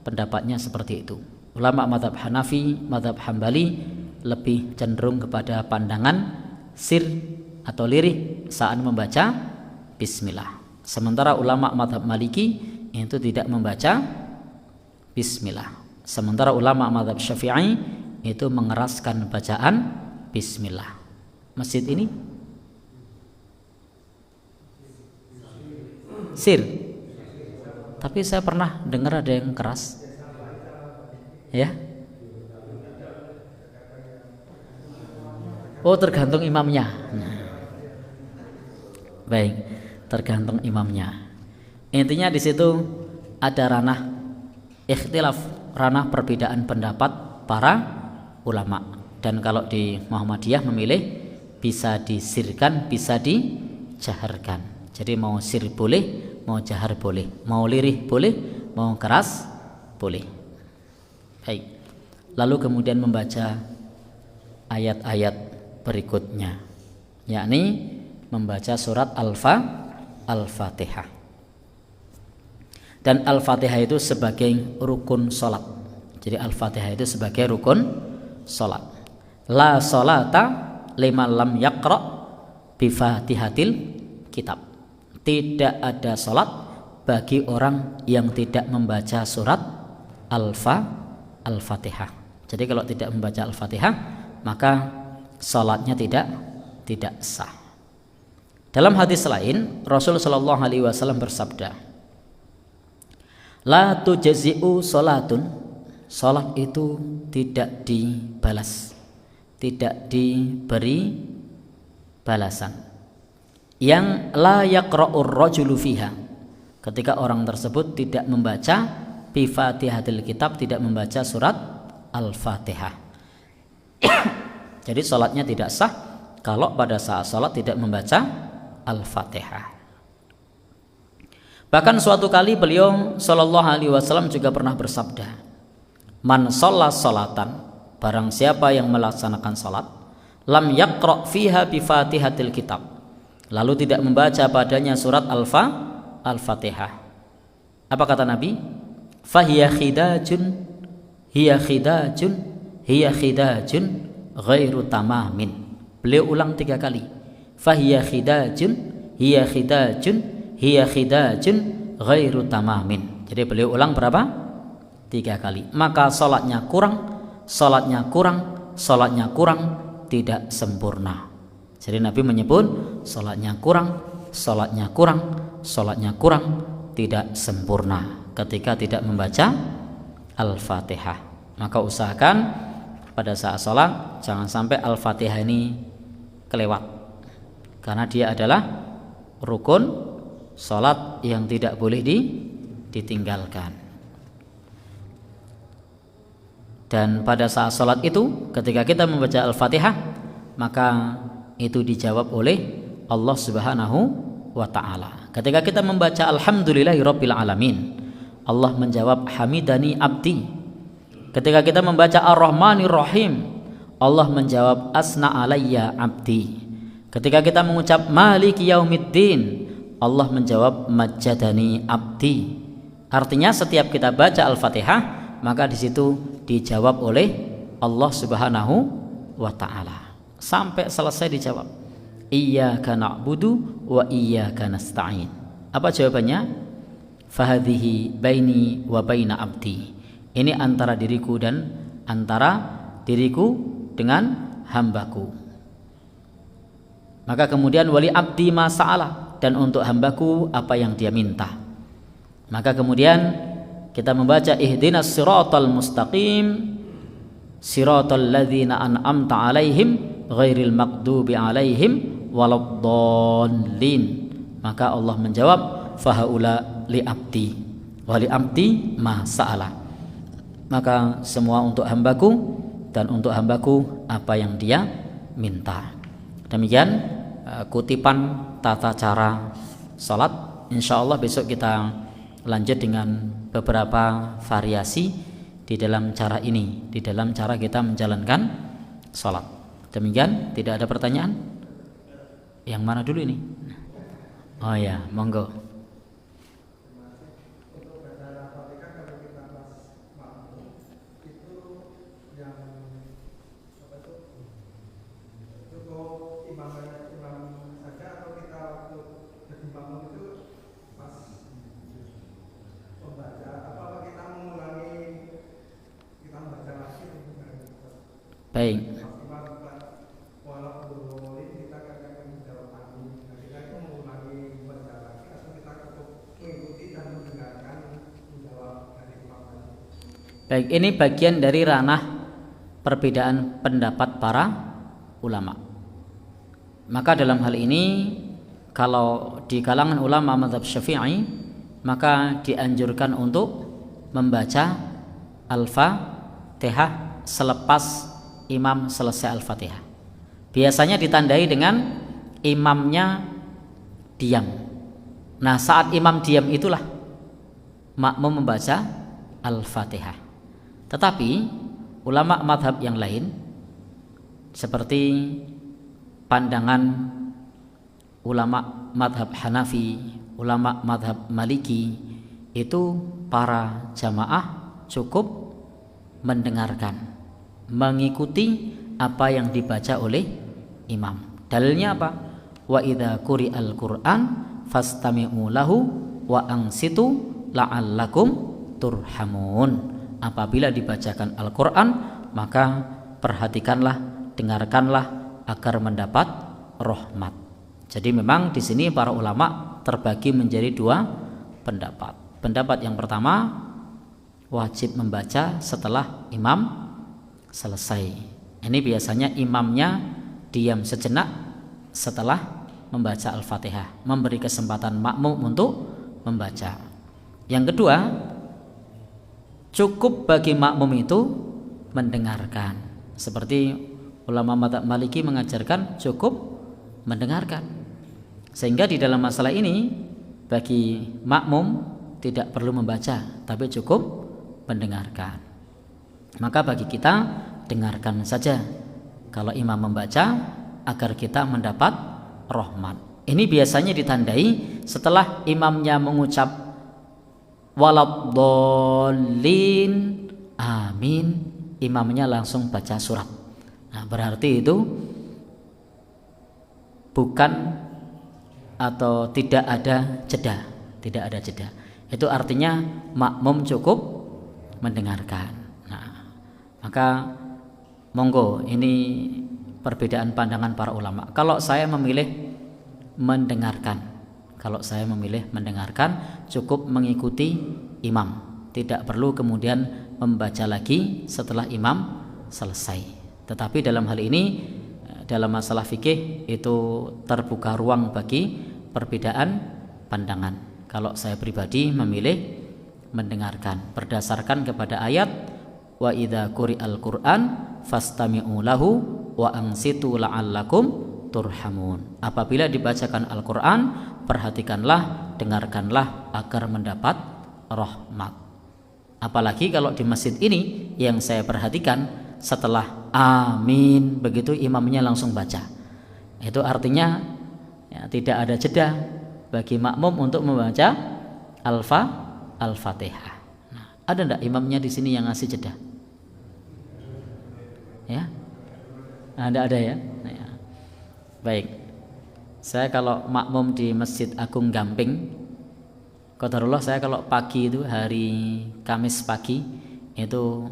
pendapatnya seperti itu. Ulama mazhab Hanafi, mazhab Hambali lebih cenderung kepada pandangan sir atau lirih saat membaca bismillah. Sementara ulama mazhab Maliki itu tidak membaca bismillah. Sementara ulama mazhab Syafi'i itu mengeraskan bacaan bismillah. Masjid ini sir, tapi saya pernah dengar ada yang keras, ya. Oh, tergantung imamnya. Baik, tergantung imamnya. Intinya di situ ada ranah ikhtilaf, ranah perbedaan pendapat para ulama. Dan kalau di Muhammadiyah memilih bisa disirkan, bisa dijaharkan. Jadi mau sir boleh, mau jahar boleh, mau lirih boleh, mau keras boleh. Baik. Lalu kemudian membaca ayat-ayat berikutnya, yakni membaca surat Al-Fatihah. Dan Al-Fatihah itu sebagai rukun sholat. Jadi Al-Fatihah itu sebagai rukun sholat. La sholata liman lam yaqra bi Fatihatil kitab. Tidak ada sholat bagi orang yang tidak membaca surat Al-Fatihah. Jadi kalau tidak membaca Al-Fatihah, maka sholatnya tidak sah. Dalam hadis lain, Rasul Shallallahu Alaihi Wasallam bersabda, la tujzi'u sholatun, sholat itu tidak dibalas, tidak diberi balasan. Yang la yaqra'ur rajulu fiha, ketika orang tersebut tidak membaca bi Fatihatil kitab, tidak membaca surat Al-Fatihah. Jadi sholatnya tidak sah kalau pada saat sholat tidak membaca Al-Fatihah. Bahkan suatu kali beliau Shallallahu Alaihi Wasallam juga pernah bersabda, man sholla sholatan, barang siapa yang melaksanakan sholat, lam yaqra fiha bi Fatihatil kitab, lalu tidak membaca padanya surat Al-Fatihah. Apa kata Nabi? Fahiya khidajun, hiya khidajun, hiya khidajun ghairu tamamin. Beliau ulang 3 kali. Fahiya khidajun, hiya khidajun, hiya khidajun ghairu tamamin. Jadi beliau ulang berapa? 3 kali. Maka salatnya kurang, salatnya kurang, salatnya kurang, tidak sempurna. Jadi Nabi menyebut salatnya kurang, salatnya kurang, salatnya kurang, tidak sempurna ketika tidak membaca Al-Fatihah. Maka usahakan pada saat sholat jangan sampai Al-Fatihah ini kelewat, karena dia adalah rukun sholat yang tidak boleh ditinggalkan. Dan pada saat sholat itu ketika kita membaca Al-Fatihah, maka itu dijawab oleh Allah Subhanahu wa ta'ala. Ketika kita membaca Alhamdulillahirabbil alamin, Allah menjawab hamidani abdi. Ketika kita membaca Ar-Rahmanir Rahim, Allah menjawab asna alayya abdi. Ketika kita mengucap Maliki Yaumiddin, Allah menjawab majjadani abdi. Artinya setiap kita baca Al-Fatihah, maka di situ dijawab oleh Allah Subhanahu wa ta'ala. Sampai selesai dijawab. Iyyaka na'budu wa iyyaka nasta'in. Apa jawabannya? Fahadhihi baini wa baina abdi. Ini antara diriku dan antara diriku dengan hambaku. Maka kemudian wali abdi ma sa'ala, dan untuk hambaku apa yang dia minta. Maka kemudian kita membaca ihdinas siratal mustaqim siratal ladzina an'amta alaihim ghairil maghdubi alaihim waladdallin. Maka Allah menjawab fahaula li abdi wa li abdi ma sa'ala. Maka semua untuk hambaku, dan untuk hambaku apa yang dia minta. Demikian kutipan tata cara salat. Insyaallah besok kita lanjut dengan beberapa variasi di dalam cara ini, di dalam cara kita menjalankan salat. Demikian, tidak ada pertanyaan? Yang mana dulu ini? Oh ya, monggo. Baik. Baik, ini bagian dari ranah perbedaan pendapat para ulama. Maka dalam hal ini, kalau di kalangan ulama mazhab Syafi'i, maka dianjurkan untuk membaca Al-Fatihah selepas imam selesai Al-Fatihah. Biasanya ditandai dengan imamnya diam. Nah, saat imam diam itulah makmum membaca Al-Fatihah. Tetapi ulama madhab yang lain, seperti pandangan ulama madhab Hanafi, ulama madhab Maliki, itu para jamaah cukup mendengarkan, mengikuti apa yang dibaca oleh imam. Dalilnya apa? Wa idza quri'al Qur'an fastami'u lahu wa ansitu la'allakum turhamun. Apabila dibacakan Al-Qur'an, maka perhatikanlah, dengarkanlah agar mendapat rahmat. Jadi memang di sini para ulama terbagi menjadi 2 pendapat. Pendapat yang pertama, wajib membaca setelah imam selesai. Ini biasanya imamnya diam sejenak setelah membaca Al-Fatihah, memberi kesempatan makmum untuk membaca. Yang kedua, cukup bagi makmum itu mendengarkan. Seperti ulama mazhab Maliki mengajarkan cukup mendengarkan. Sehingga di dalam masalah ini bagi makmum tidak perlu membaca, tapi cukup mendengarkan. Maka bagi kita dengarkan saja kalau imam membaca agar kita mendapat rahmat. Ini biasanya ditandai setelah imamnya mengucap waladdallin amin, imamnya langsung baca surat. Nah, berarti itu bukan atau tidak ada jeda, tidak ada jeda. Itu artinya makmum cukup mendengarkan. Nah, maka monggo, ini perbedaan pandangan para ulama. Kalau saya memilih mendengarkan, cukup mengikuti imam, tidak perlu kemudian membaca lagi setelah imam selesai. Tetapi dalam hal ini, dalam masalah fikih itu terbuka ruang bagi perbedaan pandangan. Kalau saya pribadi memilih mendengarkan berdasarkan kepada ayat wa idza quri'al Qur'an fastami'u lahu wa ansitu la'allakum turhamun. Apabila dibacakan Al-Qur'an, perhatikanlah, dengarkanlah agar mendapat rahmat. Apalagi kalau di masjid ini yang saya perhatikan, setelah amin begitu imamnya langsung baca. Itu artinya ya, tidak ada jeda bagi makmum untuk membaca Al-Fatihah. Nah, ada enggak imamnya di sini yang ngasih jeda? Ya? Ada ya? Nah, ya. Baik. Saya kalau makmum di Masjid Agung Gamping, qadarullah, saya kalau pagi itu hari Kamis pagi itu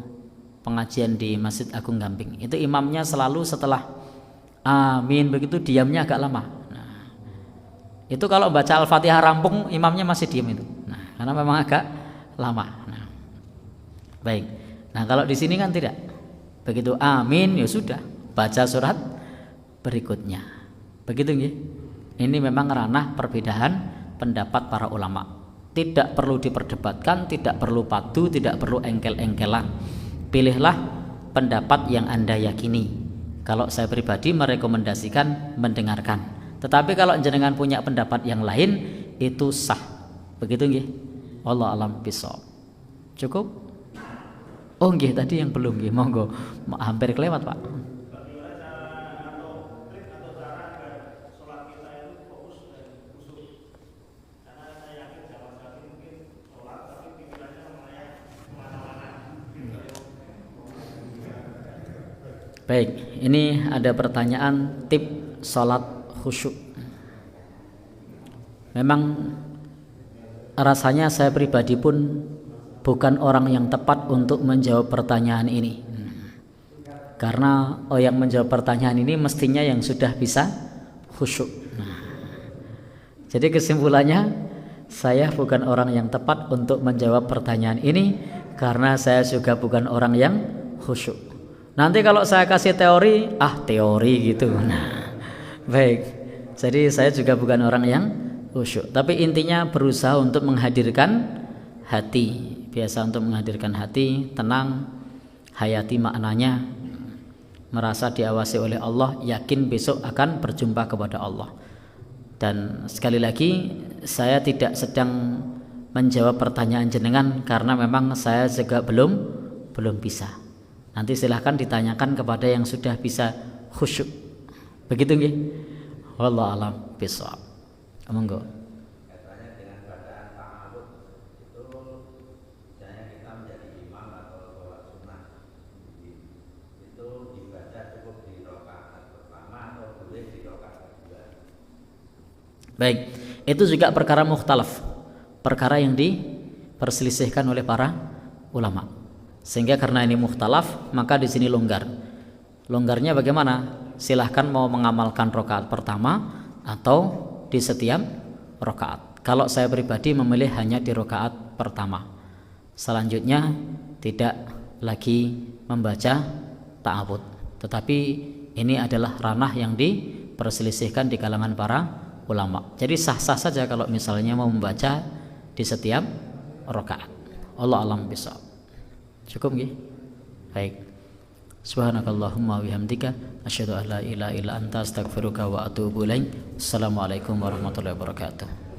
pengajian di Masjid Agung Gamping, itu imamnya selalu setelah amin begitu diamnya agak lama. Nah, itu kalau baca Al-Fatihah rampung imamnya masih diam itu. Nah, karena memang agak lama. Nah, baik. Nah, kalau di sini kan tidak. Begitu amin ya sudah, baca surat berikutnya. Begitu nggih. Ini memang ranah perbedaan pendapat para ulama. Tidak perlu diperdebatkan, tidak perlu padu, tidak perlu engkel-engkelan. Pilihlah pendapat yang Anda yakini. Kalau saya pribadi merekomendasikan mendengarkan. Tetapi kalau jenengan punya pendapat yang lain, itu sah. Begitu nggih. Wallahu a'lam bishawab. Cukup? Oh nggih, tadi yang belum nggih. Monggo. Hampir kelewat, Pak. Baik, ini ada pertanyaan tip sholat khusyuk. Memang rasanya saya pribadi pun bukan orang yang tepat untuk menjawab pertanyaan ini. Karena yang menjawab pertanyaan ini mestinya yang sudah bisa khusyuk. Jadi kesimpulannya, saya bukan orang yang tepat untuk menjawab pertanyaan ini karena saya juga bukan orang yang khusyuk. Nanti kalau saya kasih teori, teori gitu. Nah, baik. Jadi saya juga bukan orang yang khusyuk. Tapi intinya berusaha untuk menghadirkan hati. Biasa untuk menghadirkan hati, tenang, hayati maknanya, merasa diawasi oleh Allah, yakin besok akan berjumpa kepada Allah. Dan sekali lagi, saya tidak sedang menjawab pertanyaan jenengan karena memang saya juga belum bisa. Nanti silahkan ditanyakan kepada yang sudah bisa khusyuk. Begitu nggih? Wallahu a'lam bishawab. Monggo. Katanya dengan bacaan ta'awudz itu misalnya kita menjadi imam atau sholat sunnah, itu dibaca cukup di rakaat pertama atau boleh di rakaat kedua? Baik, itu juga perkara mukhtalaf, perkara yang diperselisihkan oleh para ulama. Sehingga karena ini mukhtalaf, maka di sini longgar. Longgarnya bagaimana? Silahkan mau mengamalkan rakaat pertama atau di setiap rakaat. Kalau saya pribadi memilih hanya di rakaat pertama. Selanjutnya tidak lagi membaca ta'awudz. Tetapi ini adalah ranah yang diperselisihkan di kalangan para ulama. Jadi sah-sah saja kalau misalnya mau membaca di setiap rakaat. Allah a'lam bishawab. Cukup nggih? Baik. Subhanakallahumma wa bihamdika asyhadu an la ilaha illa anta astaghfiruka wa atubu ilaik. Assalamualaikum warahmatullahi wabarakatuh.